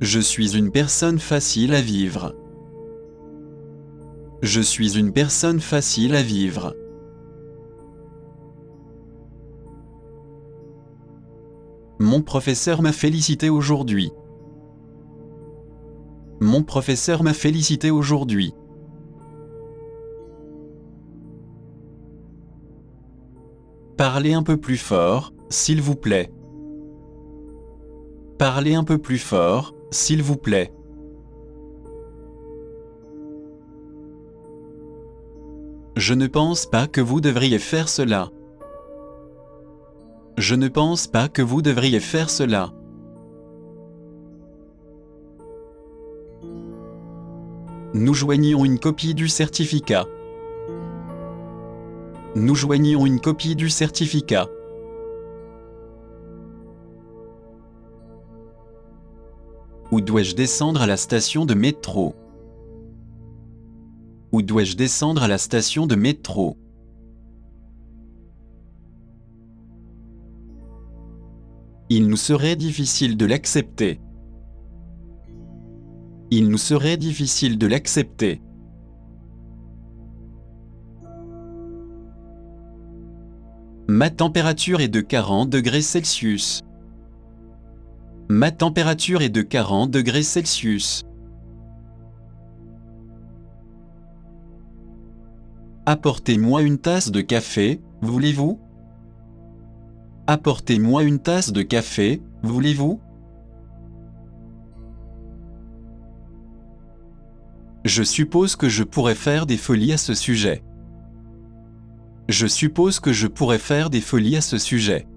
Je suis une personne facile à vivre. Je suis une personne facile à vivre. Mon professeur m'a félicité aujourd'hui. Mon professeur m'a félicité aujourd'hui. Parlez un peu plus fort, s'il vous plaît. Parlez un peu plus fort, s'il vous plaît. Je ne pense pas que vous devriez faire cela. Je ne pense pas que vous devriez faire cela. Nous joignions une copie du certificat. Nous joignions une copie du certificat. Où dois-je descendre à la station de métro? Où dois-je descendre à la station de métro? Il nous serait difficile de l'accepter. Il nous serait difficile de l'accepter. Ma température est de 40 degrés Celsius. Ma température est de 40 degrés Celsius. Apportez-moi une tasse de café, voulez-vous? Apportez-moi une tasse de café, voulez-vous? Je suppose que je pourrais faire des folies à ce sujet. Je suppose que je pourrais faire des folies à ce sujet.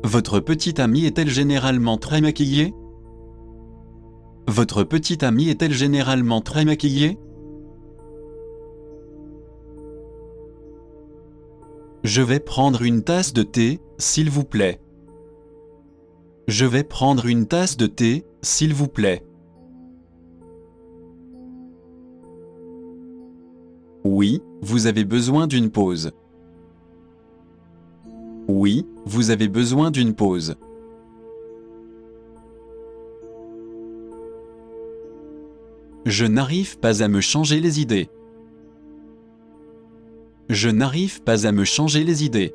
Votre petite amie est-elle généralement très maquillée? Votre petite amie est-elle généralement très maquillée? Je vais prendre une tasse de thé, s'il vous plaît. Je vais prendre une tasse de thé, s'il vous plaît. Oui, vous avez besoin d'une pause. Oui, vous avez besoin d'une pause. Je n'arrive pas à me changer les idées. Je n'arrive pas à me changer les idées.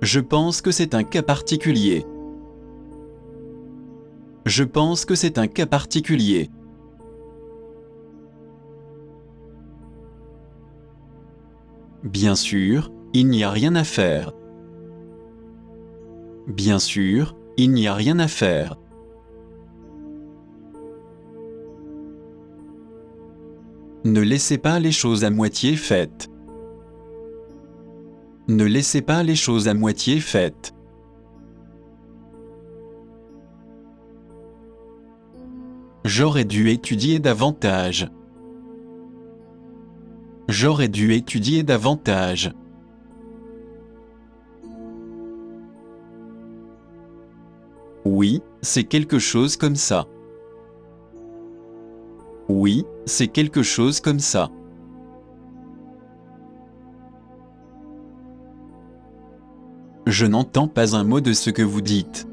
Je pense que c'est un cas particulier. Je pense que c'est un cas particulier. Bien sûr, il n'y a rien à faire. Bien sûr, il n'y a rien à faire. Ne laissez pas les choses à moitié faites. Ne laissez pas les choses à moitié faites. J'aurais dû étudier davantage. J'aurais dû étudier davantage. Oui, c'est quelque chose comme ça. Oui, c'est quelque chose comme ça. Je n'entends pas un mot de ce que vous dites.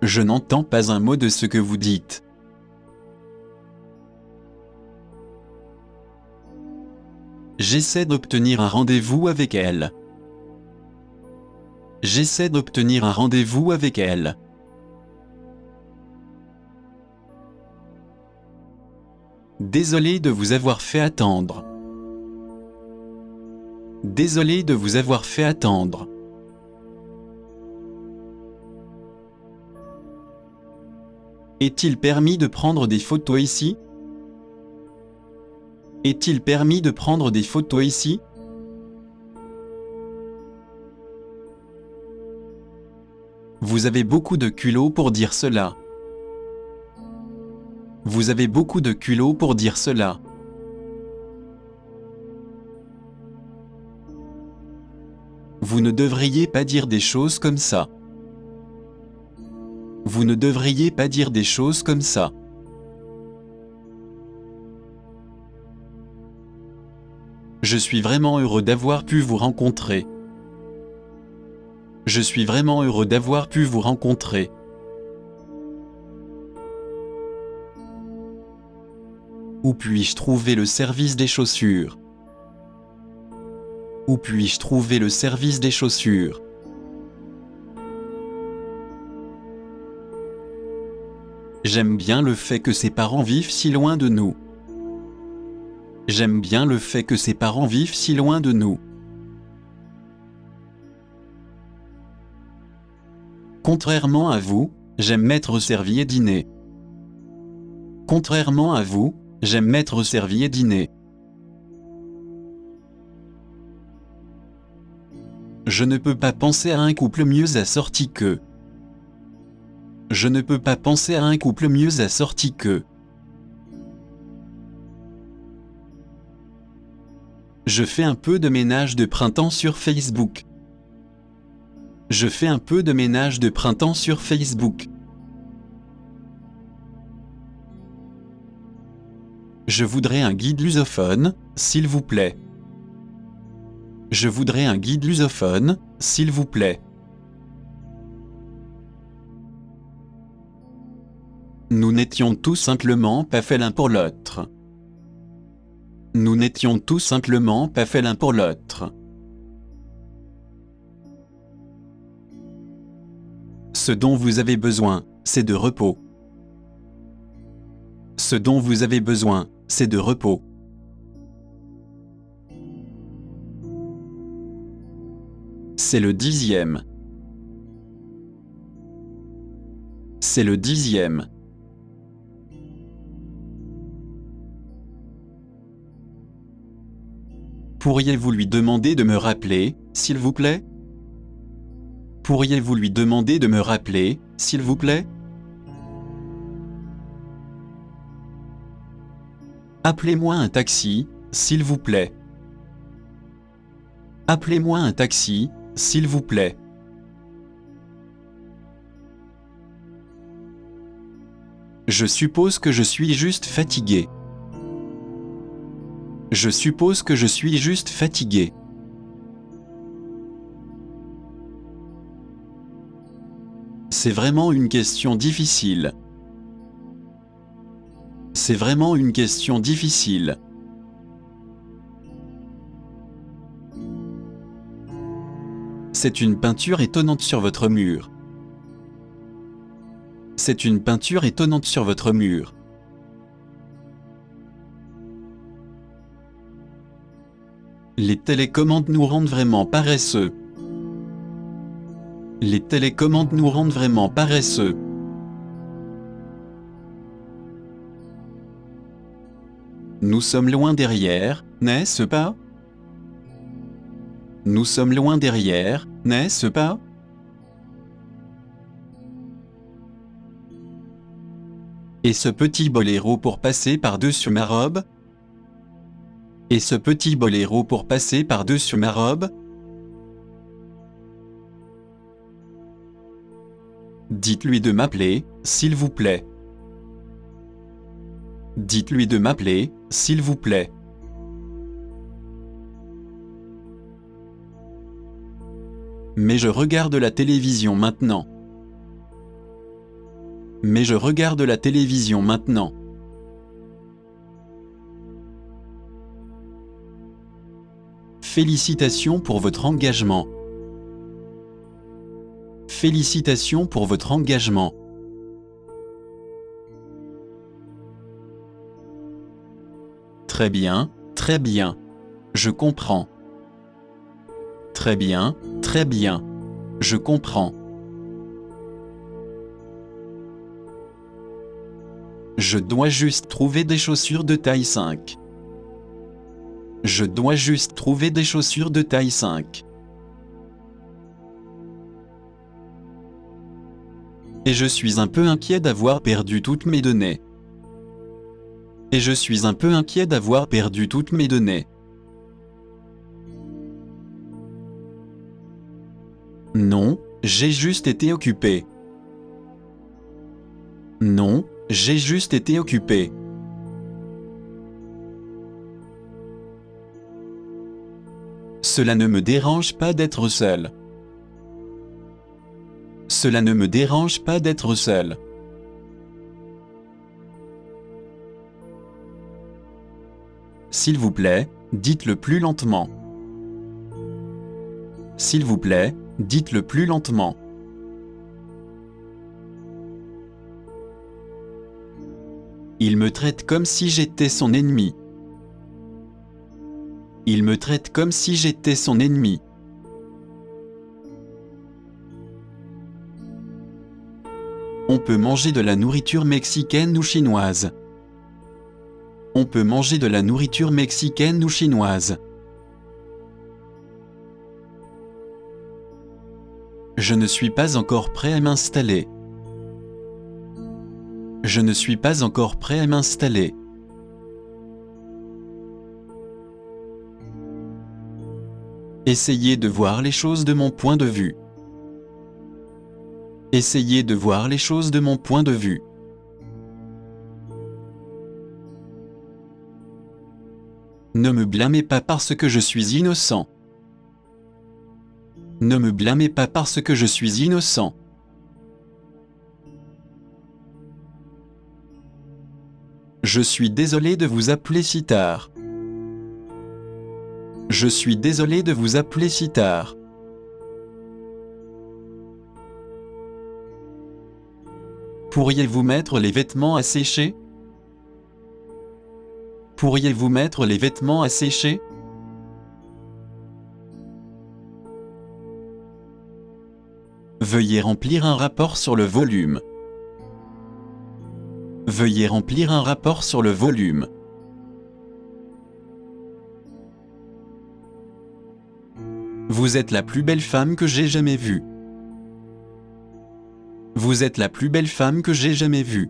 Je n'entends pas un mot de ce que vous dites. J'essaie d'obtenir un rendez-vous avec elle. J'essaie d'obtenir un rendez-vous avec elle. Désolé de vous avoir fait attendre. Désolé de vous avoir fait attendre. Est-il permis de prendre des photos ici? Est-il permis de prendre des photos ici? Vous avez beaucoup de culot pour dire cela. Vous avez beaucoup de culot pour dire cela. Vous ne devriez pas dire des choses comme ça. Vous ne devriez pas dire des choses comme ça. Je suis vraiment heureux d'avoir pu vous rencontrer. Je suis vraiment heureux d'avoir pu vous rencontrer. Où puis-je trouver le service des chaussures? Où puis-je trouver le service des chaussures? J'aime bien le fait que ses parents vivent si loin de nous. J'aime bien le fait que ses parents vivent si loin de nous. Contrairement à vous, j'aime m'être servi et dîner. Contrairement à vous, j'aime m'être servi et dîner. Je ne peux pas penser à un couple mieux assorti qu'eux. Je ne peux pas penser à un couple mieux assorti qu'eux. Je fais un peu de ménage de printemps sur Facebook. Je fais un peu de ménage de printemps sur Facebook. Je voudrais un guide lusophone, s'il vous plaît. Je voudrais un guide lusophone, s'il vous plaît. Nous n'étions tout simplement pas faits l'un pour l'autre. Nous n'étions tout simplement pas faits l'un pour l'autre. Ce dont vous avez besoin, c'est de repos. Ce dont vous avez besoin, c'est de repos. C'est le 10e. C'est le 10e. Pourriez-vous lui demander de me rappeler, s'il vous plaît? Pourriez-vous lui demander de me rappeler, s'il vous plaît? Appelez-moi un taxi, s'il vous plaît. Appelez-moi un taxi, s'il vous plaît. Je suppose que je suis juste fatigué. Je suppose que je suis juste fatigué. C'est vraiment une question difficile. C'est vraiment une question difficile. C'est une peinture étonnante sur votre mur. C'est une peinture étonnante sur votre mur. Les télécommandes nous rendent vraiment paresseux. Les télécommandes nous rendent vraiment paresseux. Nous sommes loin derrière, n'est-ce pas? Nous sommes loin derrière, n'est-ce pas? Et ce petit boléro pour passer par-dessus ma robe? Et ce petit boléro pour passer par-dessus ma robe? Dites-lui de m'appeler, s'il vous plaît. Dites-lui de m'appeler, s'il vous plaît. Mais je regarde la télévision maintenant. Mais je regarde la télévision maintenant. Félicitations pour votre engagement. Félicitations pour votre engagement. Très bien, très bien. Je comprends. Très bien, très bien. Je comprends. Je dois juste trouver des chaussures de taille 5. Je dois juste trouver des chaussures de taille 5. Et je suis un peu inquiet d'avoir perdu toutes mes données. Et je suis un peu inquiet d'avoir perdu toutes mes données. Non, j'ai juste été occupé. Non, j'ai juste été occupé. Cela ne me dérange pas d'être seul. Cela ne me dérange pas d'être seul. S'il vous plaît, dites-le plus lentement. S'il vous plaît, dites-le plus lentement. Il me traite comme si j'étais son ennemi. Il me traite comme si j'étais son ennemi. On peut manger de la nourriture mexicaine ou chinoise. On peut manger de la nourriture mexicaine ou chinoise. Je ne suis pas encore prêt à m'installer. Je ne suis pas encore prêt à m'installer. Essayez de voir les choses de mon point de vue. Essayez de voir les choses de mon point de vue. Ne me blâmez pas parce que je suis innocent. Ne me blâmez pas parce que je suis innocent. Je suis désolé de vous appeler si tard. Je suis désolé de vous appeler si tard. Pourriez-vous mettre les vêtements à sécher? Pourriez-vous mettre les vêtements à sécher? Veuillez remplir un rapport sur le volume. Veuillez remplir un rapport sur le volume. Vous êtes la plus belle femme que j'ai jamais vue. Vous êtes la plus belle femme que j'ai jamais vue.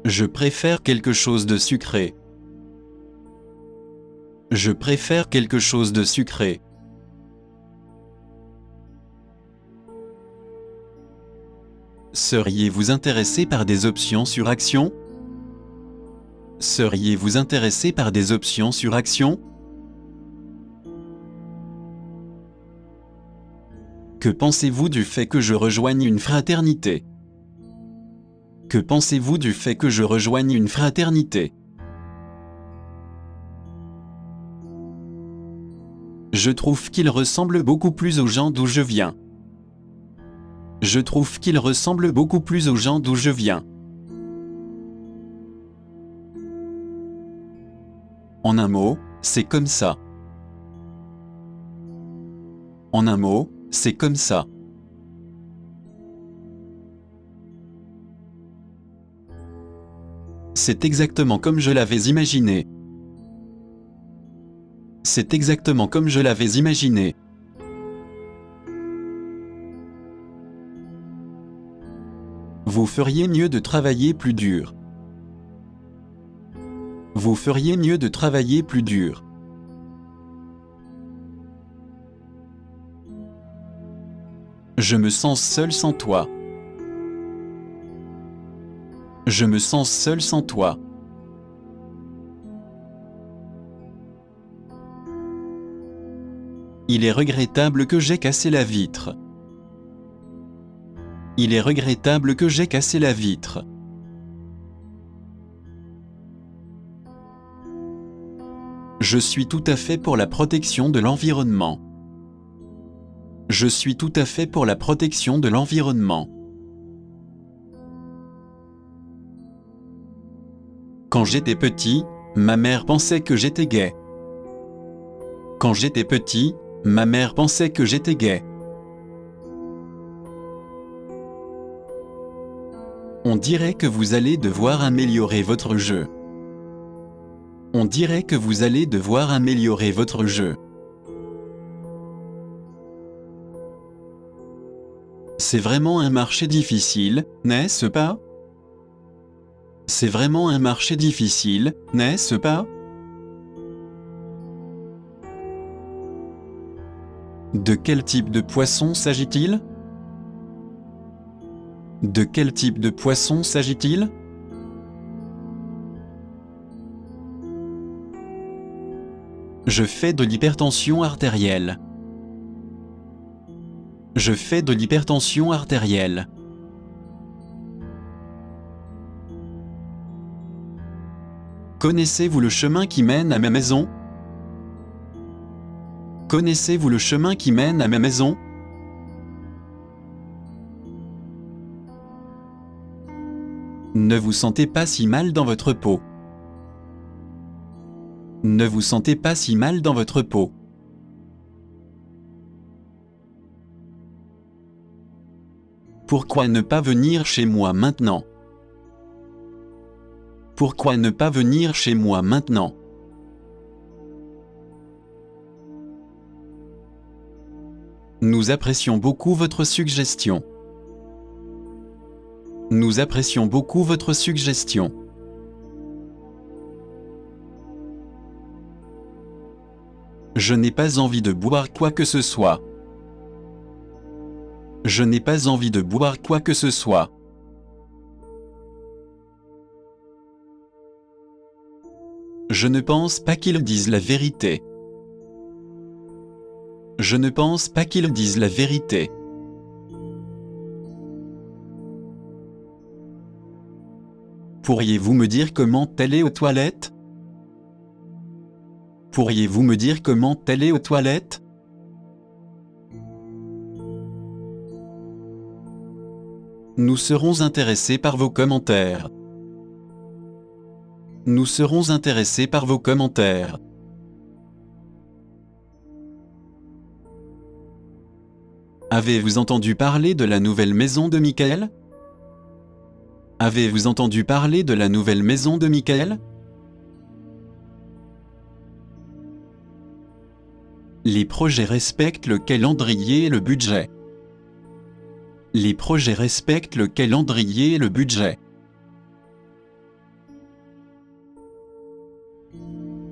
Je préfère quelque chose de sucré. Je préfère quelque chose de sucré. Seriez-vous intéressé par des options sur actions? Seriez-vous intéressé par des options sur actions? Que pensez-vous du fait que je rejoigne une fraternité? Que pensez-vous du fait que je rejoigne une fraternité? Je trouve qu'il ressemble beaucoup plus aux gens d'où je viens. Je trouve qu'il ressemble beaucoup plus aux gens d'où je viens. En un mot, c'est comme ça. En un mot, c'est comme ça. C'est exactement comme je l'avais imaginé. C'est exactement comme je l'avais imaginé. Vous feriez mieux de travailler plus dur. Vous feriez mieux de travailler plus dur. Je me sens seul sans toi. Je me sens seul sans toi. Il est regrettable que j'ai cassé la vitre. Il est regrettable que j'ai cassé la vitre. Je suis tout à fait pour la protection de l'environnement. Je suis tout à fait pour la protection de l'environnement. Quand j'étais petit, ma mère pensait que j'étais gay. Quand j'étais petit, ma mère pensait que j'étais gay. On dirait que vous allez devoir améliorer votre jeu. On dirait que vous allez devoir améliorer votre jeu. C'est vraiment un marché difficile, n'est-ce pas? C'est vraiment un marché difficile, n'est-ce pas? De quel type de poisson s'agit-il? De quel type de poisson s'agit-il? Je fais de l'hypertension artérielle. Je fais de l'hypertension artérielle. Connaissez-vous le chemin qui mène à ma maison? Connaissez-vous le chemin qui mène à ma maison? Ne vous sentez pas si mal dans votre peau. Ne vous sentez pas si mal dans votre peau. Pourquoi ne pas venir chez moi maintenant? Pourquoi ne pas venir chez moi maintenant? Nous apprécions beaucoup votre suggestion. Nous apprécions beaucoup votre suggestion. Je n'ai pas envie de boire quoi que ce soit. Je n'ai pas envie de boire quoi que ce soit. Je ne pense pas qu'ils disent la vérité. Je ne pense pas qu'ils disent la vérité. Pourriez-vous me dire comment aller aux toilettes? Pourriez-vous me dire comment aller aux toilettes? Nous serons intéressés par vos commentaires. Nous serons intéressés par vos commentaires. Avez-vous entendu parler de la nouvelle maison de Michael? Avez-vous entendu parler de la nouvelle maison de Michael? Les projets respectent le calendrier et le budget. Les projets respectent le calendrier et le budget.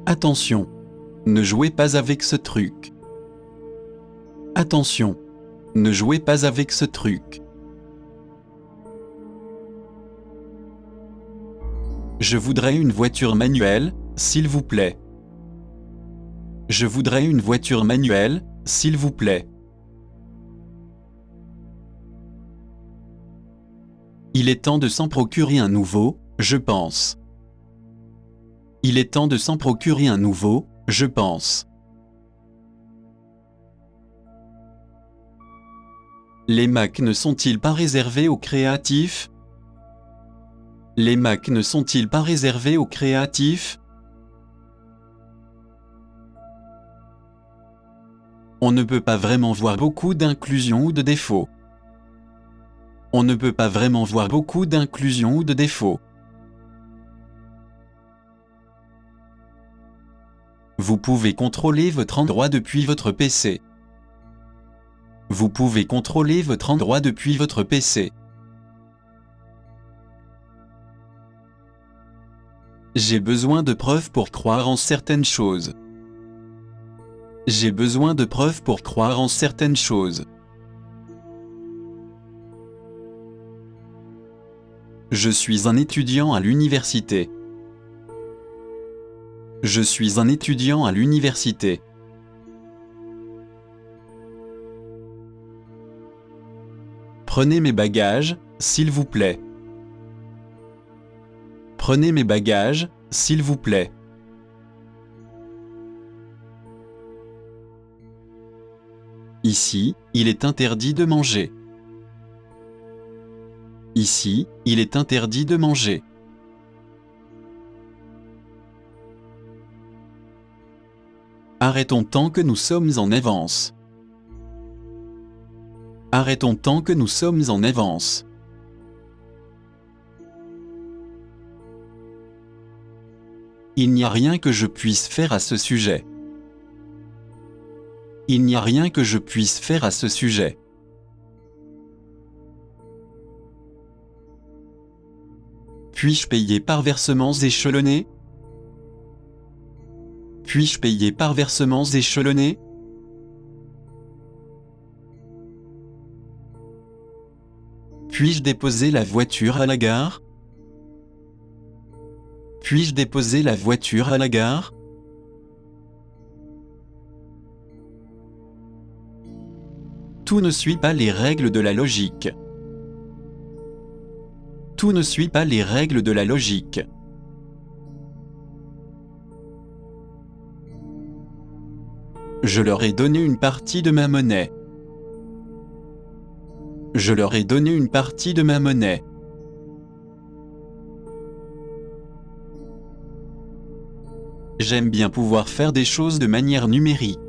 Attention, ne jouez pas avec ce truc. Attention, ne jouez pas avec ce truc. Je voudrais une voiture manuelle, s'il vous plaît. Je voudrais une voiture manuelle, s'il vous plaît. Il est temps de s'en procurer un nouveau, je pense. Il est temps de s'en procurer un nouveau, je pense. Les Macs ne sont-ils pas réservés aux créatifs? Les Macs ne sont-ils pas réservés aux créatifs? On ne peut pas vraiment voir beaucoup d'inclusion ou de défauts. On ne peut pas vraiment voir beaucoup d'inclusion ou de défauts. Vous pouvez contrôler votre endroit depuis votre PC. Vous pouvez contrôler votre endroit depuis votre PC. J'ai besoin de preuves pour croire en certaines choses. J'ai besoin de preuves pour croire en certaines choses. Je suis un étudiant à l'université. Je suis un étudiant à l'université. Prenez mes bagages, s'il vous plaît. Prenez mes bagages, s'il vous plaît. Ici, il est interdit de manger. Ici, il est interdit de manger. Arrêtons tant que nous sommes en avance. Arrêtons tant que nous sommes en avance. Il n'y a rien que je puisse faire à ce sujet. Il n'y a rien que je puisse faire à ce sujet. Puis-je payer par versements échelonnés? Puis-je payer par versements échelonnés? Puis-je déposer la voiture à la gare? Puis-je déposer la voiture à la gare? Tout ne suit pas les règles de la logique. Tout ne suit pas les règles de la logique. Je leur ai donné une partie de ma monnaie. Je leur ai donné une partie de ma monnaie. J'aime bien pouvoir faire des choses de manière numérique.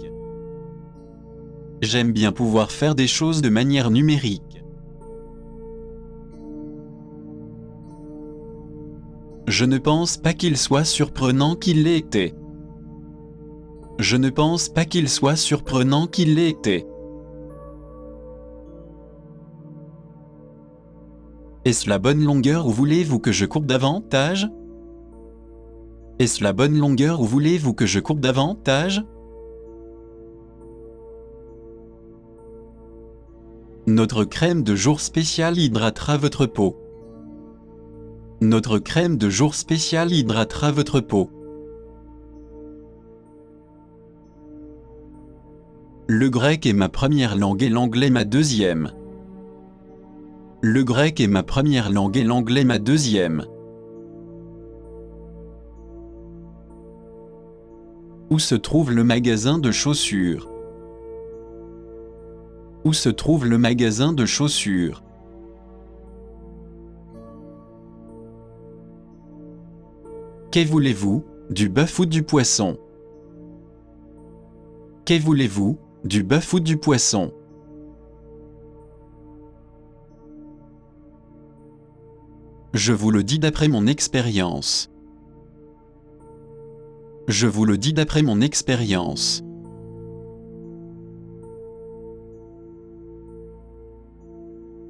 J'aime bien pouvoir faire des choses de manière numérique. Je ne pense pas qu'il soit surprenant qu'il l'ait été. Je ne pense pas qu'il soit surprenant qu'il l'ait été. Est-ce la bonne longueur ou voulez-vous que je courbe davantage? Est-ce la bonne longueur ou voulez-vous que je courbe davantage? Notre crème de jour spéciale hydratera votre peau. Notre crème de jour spéciale hydratera votre peau. Le grec est ma première langue et l'anglais ma deuxième. Le grec est ma première langue et l'anglais ma deuxième. Où se trouve le magasin de chaussures? Où se trouve le magasin de chaussures? Que voulez-vous, du bœuf ou du poisson? Que voulez-vous, du bœuf ou du poisson? Je vous le dis d'après mon expérience. Je vous le dis d'après mon expérience.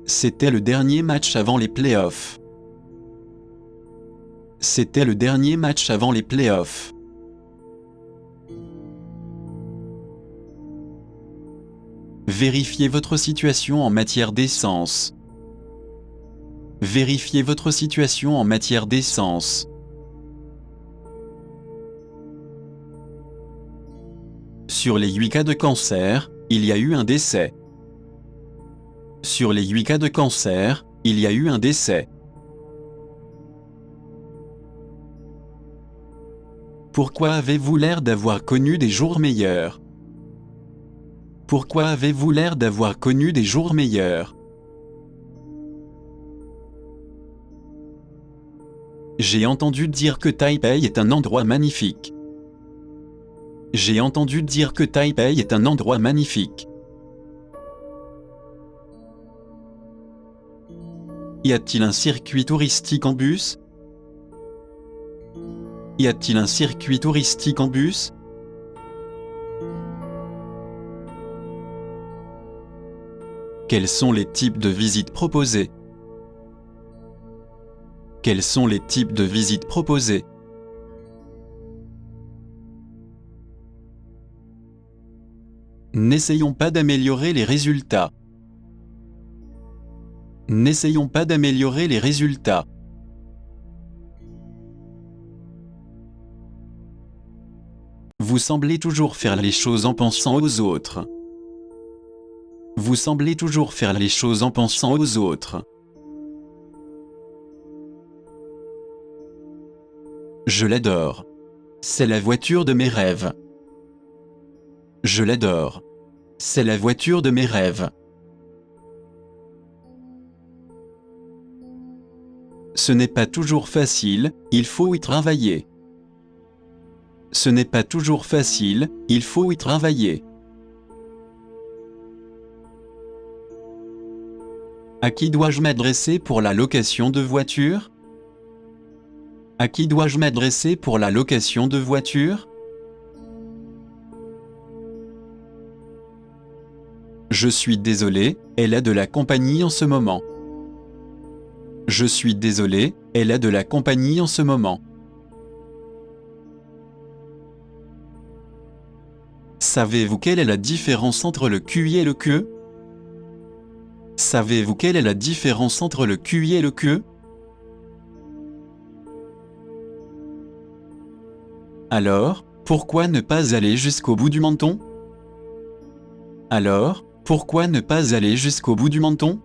C'était le dernier match avant les playoffs. C'était le dernier match avant les playoffs. Vérifiez votre situation en matière d'essence. Vérifiez votre situation en matière d'essence. Sur les 8 cas de cancer, il y a eu un décès. Sur les 8 cas de cancer, il y a eu un décès. Pourquoi avez-vous l'air d'avoir connu des jours meilleurs? Pourquoi avez-vous l'air d'avoir connu des jours meilleurs? J'ai entendu dire que Taipei est un endroit magnifique. J'ai entendu dire que Taipei est un endroit magnifique. Y a-t-il un circuit touristique en bus? Y a-t-il un circuit touristique en bus? Quels sont les types de visites proposées? Quels sont les types de visites proposées? N'essayons pas d'améliorer les résultats. N'essayons pas d'améliorer les résultats. Vous semblez toujours faire les choses en pensant aux autres. Vous semblez toujours faire les choses en pensant aux autres. Je l'adore. C'est la voiture de mes rêves. Je l'adore. C'est la voiture de mes rêves. Ce n'est pas toujours facile, il faut y travailler. Ce n'est pas toujours facile, il faut y travailler. À qui dois-je m'adresser pour la location de voiture? À qui dois-je m'adresser pour la location de voiture? Je suis désolé, elle a de la compagnie en ce moment. Je suis désolé, elle a de la compagnie en ce moment. Savez-vous quelle est la différence entre le QI et le QE? Savez-vous quelle est la différence entre le QI et le QE? Alors, pourquoi ne pas aller jusqu'au bout du menton? Alors, Pourquoi ne pas aller jusqu'au bout du menton?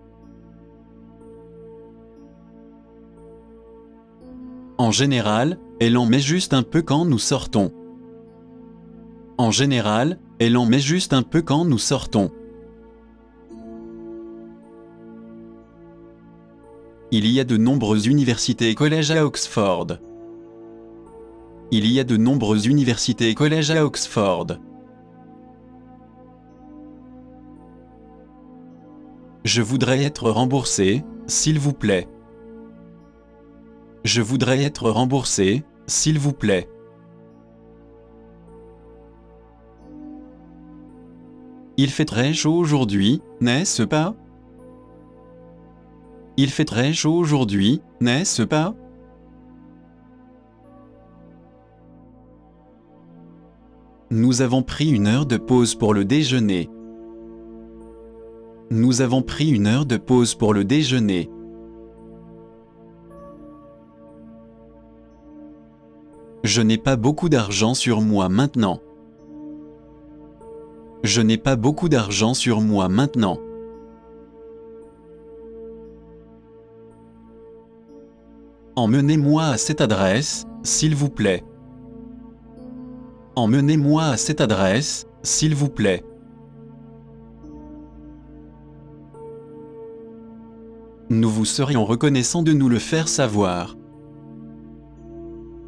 En général, elle en met juste un peu quand nous sortons. En général, elle en met juste un peu quand nous sortons. Il y a de nombreuses universités et collèges à Oxford. Il y a de nombreuses universités et collèges à Oxford. Je voudrais être remboursé, s'il vous plaît. Je voudrais être remboursé, s'il vous plaît. Il fait très chaud aujourd'hui, n'est-ce pas? Il fait très chaud aujourd'hui, n'est-ce pas? Nous avons pris une heure de pause pour le déjeuner. Nous avons pris une heure de pause pour le déjeuner. Je n'ai pas beaucoup d'argent sur moi maintenant. Je n'ai pas beaucoup d'argent sur moi maintenant. Emmenez-moi à cette adresse, s'il vous plaît. Emmenez-moi à cette adresse, s'il vous plaît. Nous vous serions reconnaissants de nous le faire savoir.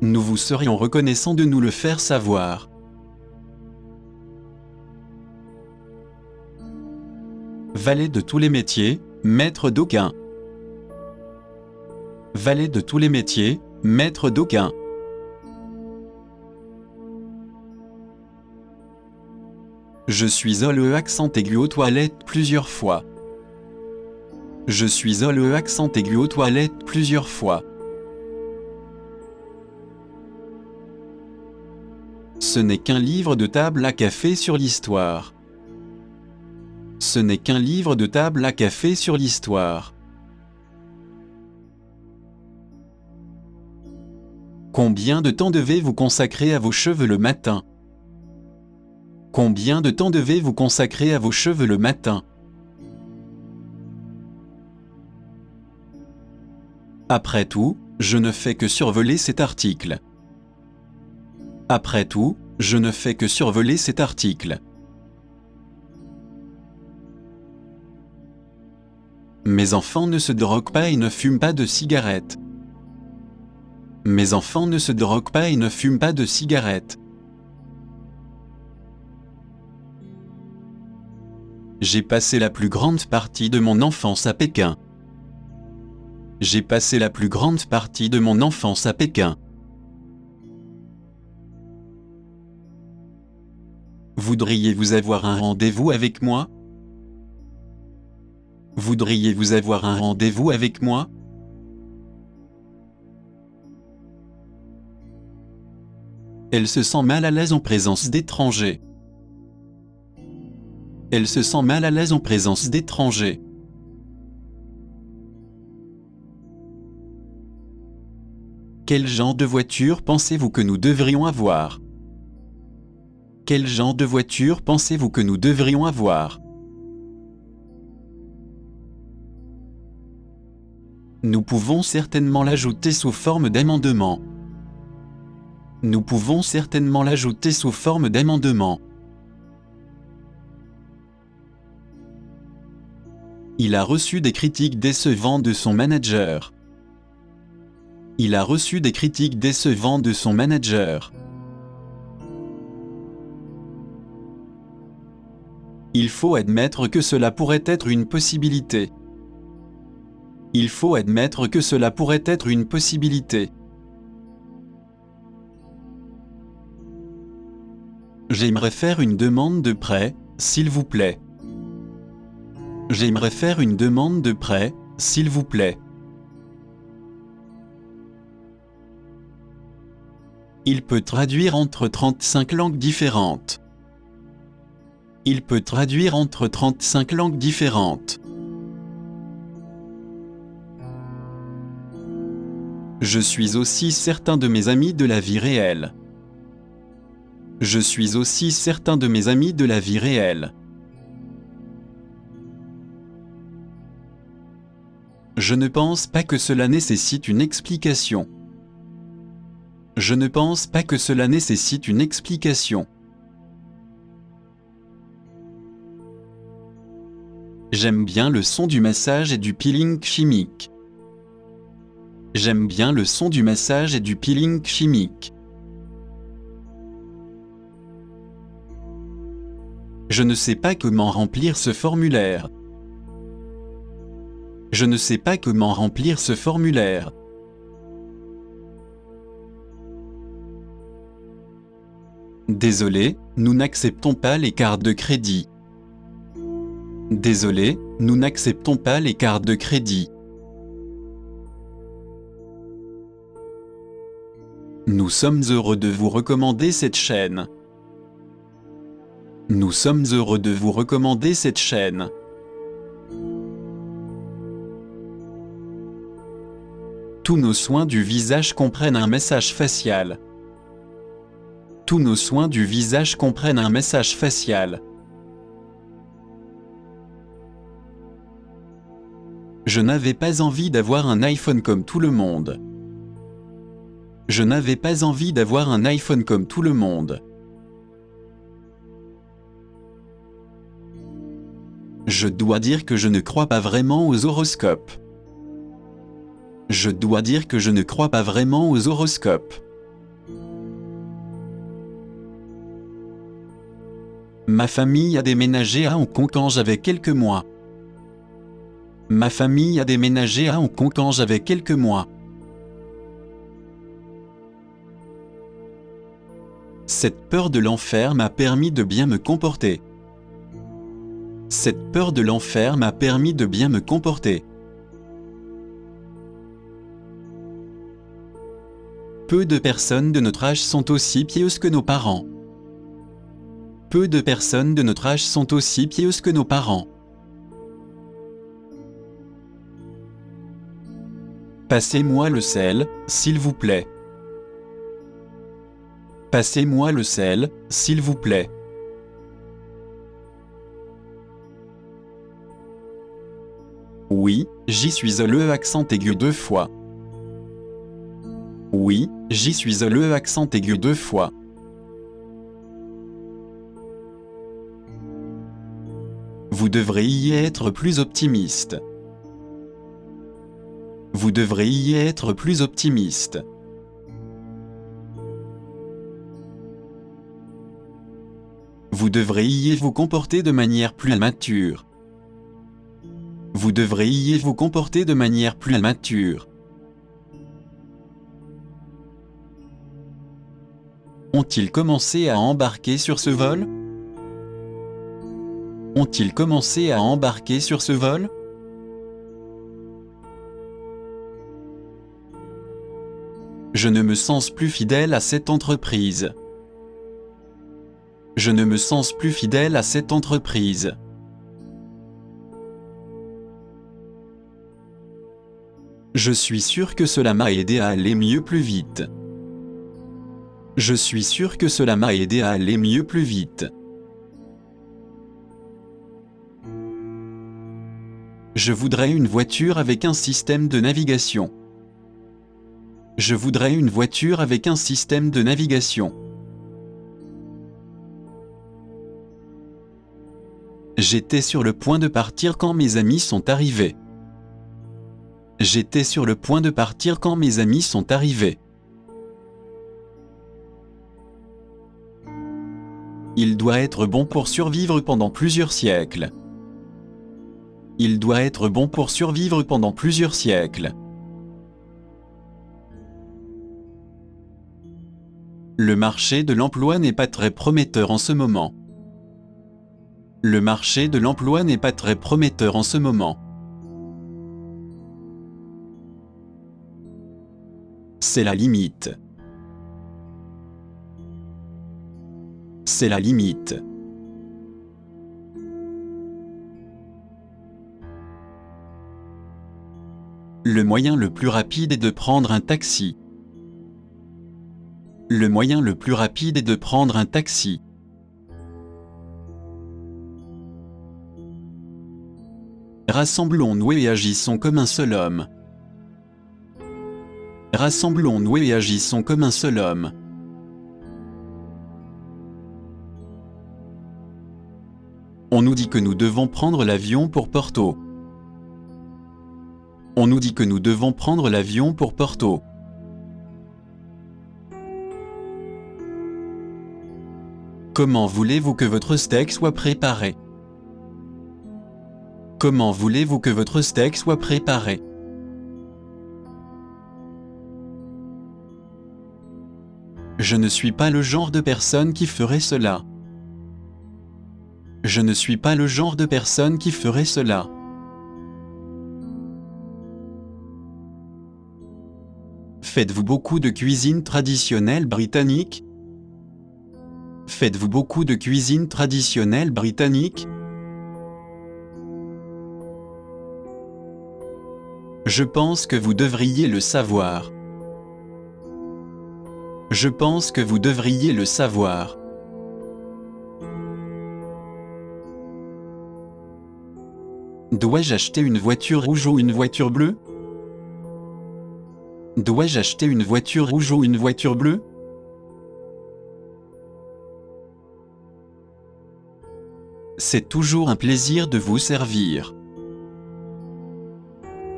Nous vous serions reconnaissants de nous le faire savoir. Valet de tous les métiers, maître d'aucun. Valet de tous les métiers, maître d'aucun. Je suis le accent aigu aux toilettes plusieurs fois. Je suis le accent aigu aux toilettes plusieurs fois. Ce n'est qu'un livre de table à café sur l'histoire. Ce n'est qu'un livre de table à café sur l'histoire. Combien de temps devez-vous consacrer à vos cheveux le matin? Combien de temps devez-vous consacrer à vos cheveux le matin? Après tout, je ne fais que survoler cet article. Après tout, je ne fais que survoler cet article. Mes enfants ne se droguent pas et ne fument pas de cigarettes. Mes enfants ne se droguent pas et ne fument pas de cigarettes. J'ai passé la plus grande partie de mon enfance à Pékin. J'ai passé la plus grande partie de mon enfance à Pékin. Voudriez-vous avoir un rendez-vous avec moi? Voudriez-vous avoir un rendez-vous avec moi? Elle se sent mal à l'aise en présence d'étrangers. Elle se sent mal à l'aise en présence d'étrangers. Quel genre de voiture pensez-vous que nous devrions avoir? Quel genre de voiture pensez-vous que nous devrions avoir? Nous pouvons certainement l'ajouter sous forme d'amendement. Nous pouvons certainement l'ajouter sous forme d'amendement. Il a reçu des critiques décevantes de son manager. Il a reçu des critiques décevantes de son manager. Il faut admettre que cela pourrait être une possibilité. Il faut admettre que cela pourrait être une possibilité. J'aimerais faire une demande de prêt, s'il vous plaît. J'aimerais faire une demande de prêt, s'il vous plaît. Il peut traduire entre 35 langues différentes. Il peut traduire entre 35 langues différentes. Je suis aussi certain de mes amis de la vie réelle. Je suis aussi certain de mes amis de la vie réelle. Je ne pense pas que cela nécessite une explication. Je ne pense pas que cela nécessite une explication. J'aime bien le son du massage et du peeling chimique. J'aime bien le son du massage et du peeling chimique. Je ne sais pas comment remplir ce formulaire. Je ne sais pas comment remplir ce formulaire. Désolé, nous n'acceptons pas les cartes de crédit. Désolé, nous n'acceptons pas les cartes de crédit. Nous sommes heureux de vous recommander cette chaîne. Nous sommes heureux de vous recommander cette chaîne. Tous nos soins du visage comprennent un message facial. Tous nos soins du visage comprennent un message facial. Je n'avais pas envie d'avoir un iPhone comme tout le monde. Je n'avais pas envie d'avoir un iPhone comme tout le monde. Je dois dire que je ne crois pas vraiment aux horoscopes. Je dois dire que je ne crois pas vraiment aux horoscopes. Ma famille a déménagé à Hong Kong quand j'avais quelques mois. Ma famille a déménagé à Hong Kong quand j'avais quelques mois. Cette peur de l'enfer m'a permis de bien me comporter. Cette peur de l'enfer m'a permis de bien me comporter. Peu de personnes de notre âge sont aussi pieuses que nos parents. Peu de personnes de notre âge sont aussi pieuses que nos parents. Passez-moi le sel, s'il vous plaît. Passez-moi le sel, s'il vous plaît. Oui, j'y suis allé accent aigu 2 fois. Oui, j'y suis allé accent aigu 2 fois. Vous devriez être plus optimiste. Vous devriez être plus optimiste. Vous devriez vous comporter de manière plus mature. Vous devriez vous comporter de manière plus mature. Ont-ils commencé à embarquer sur ce vol? Ont-ils commencé à embarquer sur ce vol? Je ne me sens plus fidèle à cette entreprise. Je ne me sens plus fidèle à cette entreprise. Je suis sûr que cela m'a aidé à aller mieux plus vite. Je suis sûr que cela m'a aidé à aller mieux plus vite. Je voudrais une voiture avec un système de navigation. Je voudrais une voiture avec un système de navigation. J'étais sur le point de partir quand mes amis sont arrivés. J'étais sur le point de partir quand mes amis sont arrivés. Il doit être bon pour survivre pendant plusieurs siècles. Il doit être bon pour survivre pendant plusieurs siècles. Le marché de l'emploi n'est pas très prometteur en ce moment. Le marché de l'emploi n'est pas très prometteur en ce moment. C'est la limite. C'est la limite. Le moyen le plus rapide est de prendre un taxi. Le moyen le plus rapide est de prendre un taxi. Rassemblons-nous et agissons comme un seul homme. Rassemblons-nous et agissons comme un seul homme. On nous dit que nous devons prendre l'avion pour Porto. On nous dit que nous devons prendre l'avion pour Porto. Comment voulez-vous que votre steak soit préparé? Comment voulez-vous que votre steak soit préparé? Je ne suis pas le genre de personne qui ferait cela. Je ne suis pas le genre de personne qui ferait cela. Faites-vous beaucoup de cuisine traditionnelle britannique? Faites-vous beaucoup de cuisine traditionnelle britannique? Je pense que vous devriez le savoir. Je pense que vous devriez le savoir. Dois-je acheter une voiture rouge ou une voiture bleue? Dois-je acheter une voiture rouge ou une voiture bleue? C'est toujours un plaisir de vous servir.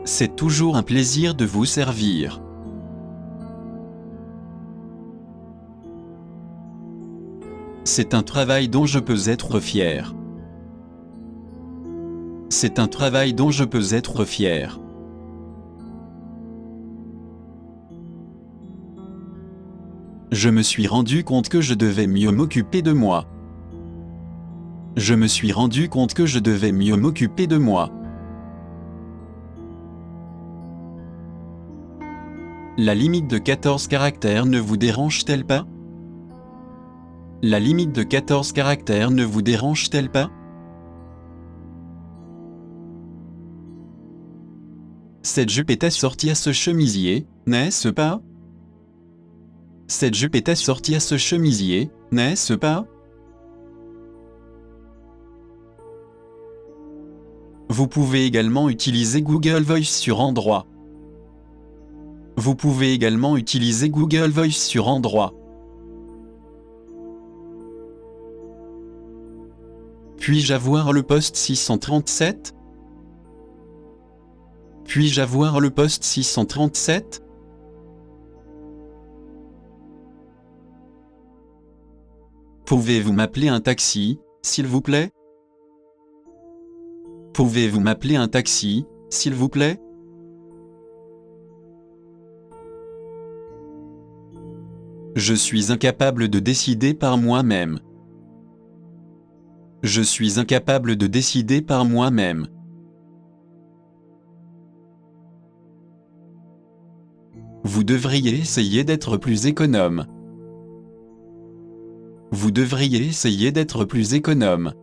C'est toujours un plaisir de vous servir. C'est un travail dont je peux être fier. C'est un travail dont je peux être fier. Je me suis rendu compte que je devais mieux m'occuper de moi. Je me suis rendu compte que je devais mieux m'occuper de moi. La limite de 14 caractères ne vous dérange-t-elle pas? La limite de 14 caractères ne vous dérange-t-elle pas? Cette jupe est assortie à ce chemisier, n'est-ce pas? Cette jupe est assortie à ce chemisier, n'est-ce pas? Vous pouvez également utiliser Google Voice sur Android. Vous pouvez également utiliser Google Voice sur Android. Puis-je avoir le poste 637? Puis-je avoir le poste 637? Pouvez-vous m'appeler un taxi, s'il vous plaît? Pouvez-vous m'appeler un taxi, s'il vous plaît? Je suis incapable de décider par moi-même. Je suis incapable de décider par moi-même. Vous devriez essayer d'être plus économe. Vous devriez essayer d'être plus économe.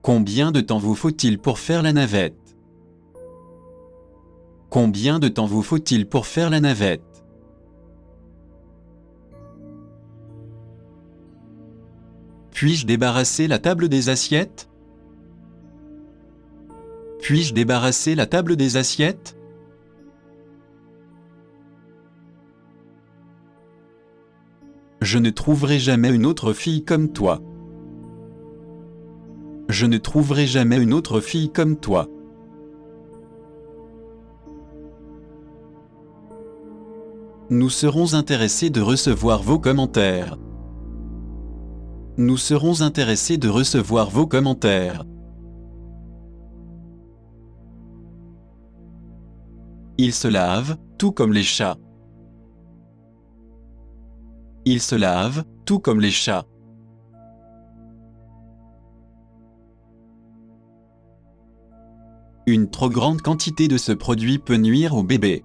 Combien de temps vous faut-il pour faire la navette? Combien de temps vous faut-il pour faire la navette? Puis-je débarrasser la table des assiettes? Puis-je débarrasser la table des assiettes? Je ne trouverai jamais une autre fille comme toi. Je ne trouverai jamais une autre fille comme toi. Nous serons intéressés de recevoir vos commentaires. Nous serons intéressés de recevoir vos commentaires. Ils se lavent, tout comme les chats. Ils se lavent, tout comme les chats. Une trop grande quantité de ce produit peut nuire au bébé.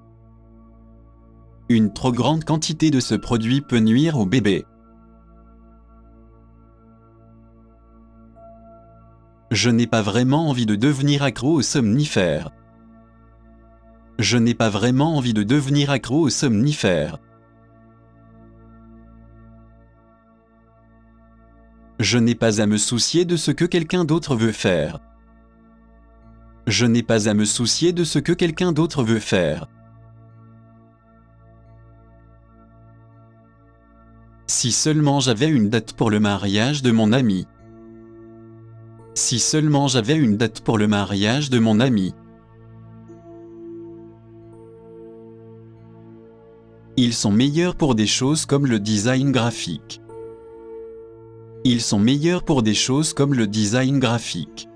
Une trop grande quantité de ce produit peut nuire au bébé. Je n'ai pas vraiment envie de devenir accro aux somnifères. Je n'ai pas vraiment envie de devenir accro aux somnifères. Je n'ai pas à me soucier de ce que quelqu'un d'autre veut faire. Je n'ai pas à me soucier de ce que quelqu'un d'autre veut faire. Si seulement j'avais une date pour le mariage de mon ami. Si seulement j'avais une date pour le mariage de mon ami. Ils sont meilleurs pour des choses comme le design graphique. Ils sont meilleurs pour des choses comme le design graphique.